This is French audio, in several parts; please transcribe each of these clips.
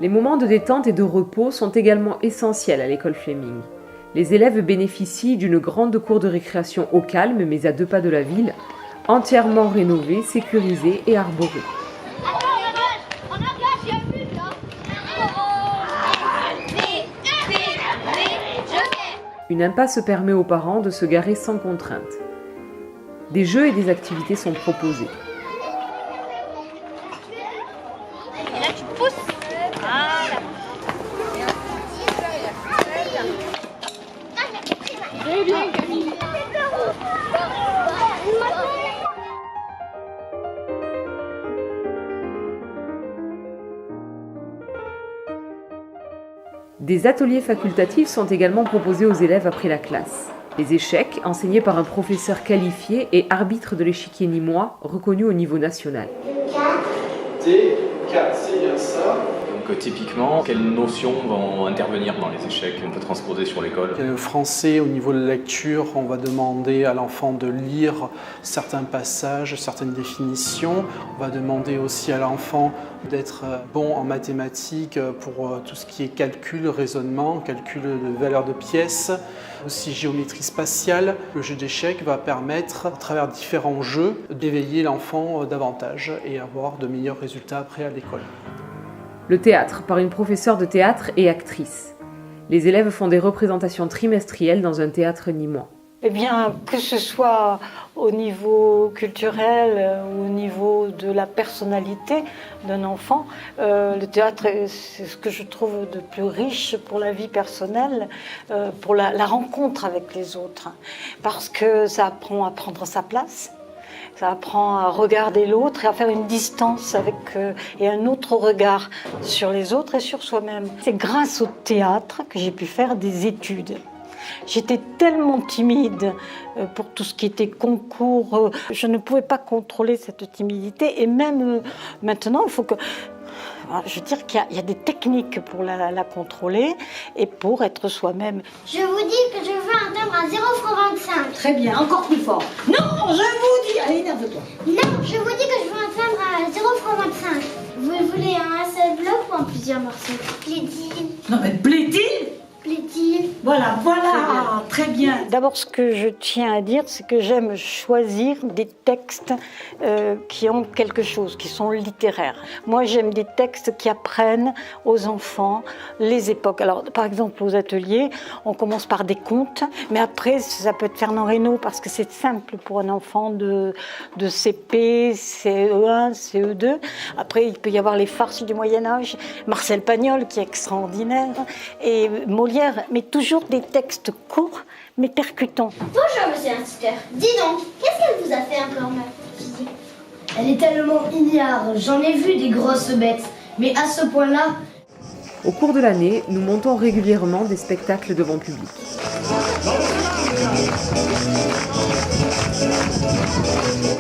Les moments de détente et de repos sont également essentiels à l'école Fleming. Les élèves bénéficient d'une grande cour de récréation au calme, mais à 2 pas de la ville, entièrement rénovée, sécurisée et arborée. Une impasse permet aux parents de se garer sans contrainte. Des jeux et des activités sont proposés. Et là tu pousses. Voilà. Très bien Camille. Des ateliers facultatifs sont également proposés aux élèves après la classe. Les échecs, enseignés par un professeur qualifié et arbitre de l'échiquier nîmois, reconnu au niveau national. T4, c'est bien ça. Donc typiquement, quelles notions vont intervenir dans les échecs qu'on peut transposer sur l'école? Le français, au niveau de la lecture, on va demander à l'enfant de lire certains passages, certaines définitions. On va demander aussi à l'enfant d'être bon en mathématiques pour tout ce qui est calcul, raisonnement, calcul de valeur de pièces, aussi géométrie spatiale. Le jeu d'échecs va permettre, à travers différents jeux, d'éveiller l'enfant davantage et avoir de meilleurs résultats après à l'école. Le théâtre, par une professeure de théâtre et actrice. Les élèves font des représentations trimestrielles dans un théâtre nîmois. Eh bien, que ce soit au niveau culturel ou au niveau de la personnalité d'un enfant, le théâtre, c'est ce que je trouve de plus riche pour la vie personnelle, pour la rencontre avec les autres. Parce que ça apprend à prendre sa place. Ça apprend à regarder l'autre et à faire une distance avec et un autre regard sur les autres et sur soi-même. C'est grâce au théâtre que j'ai pu faire des études. J'étais tellement timide pour tout ce qui était concours. Je ne pouvais pas contrôler cette timidité et même maintenant, il faut que... Je veux dire qu'il y a des techniques pour la contrôler et pour être soi-même. Je vous dis que je veux un timbre à 0,25 francs. Très bien, encore plus fort. Non, je vous dis, allez, énerve-toi. Non, je vous dis que je veux un timbre à 0,25 francs. Vous le voulez en un seul bloc ou en plusieurs morceaux? Plaît-il? Non mais plaît-il? Plaît-il? Voilà, très bien. D'abord, ce que je tiens à dire, c'est que j'aime choisir des textes qui ont quelque chose, qui sont littéraires. Moi, j'aime des textes qui apprennent aux enfants les époques. Alors, par exemple, aux ateliers, on commence par des contes, mais après, ça peut être Fernand Reynaud, parce que c'est simple pour un enfant de CP, CE1, CE2. Après, il peut y avoir les farces du Moyen-Âge, Marcel Pagnol, qui est extraordinaire, et Molière, mais toujours des textes courts, mais percutants. Bonjour, monsieur l'instituteur. Dis donc, qu'est-ce qu'elle vous a fait encore, ma fille? Elle est tellement ignare, j'en ai vu des grosses bêtes, mais à ce point-là... Au cours de l'année, nous montons régulièrement des spectacles devant public.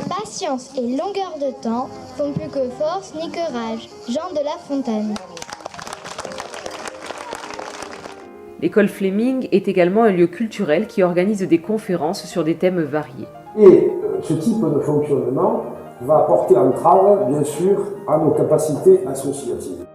Patience et longueur de temps font plus que force ni que rage. Jean de La Fontaine. L'école Fleming est également un lieu culturel qui organise des conférences sur des thèmes variés. Et ce type de fonctionnement va porter entrave, bien sûr, à nos capacités associatives.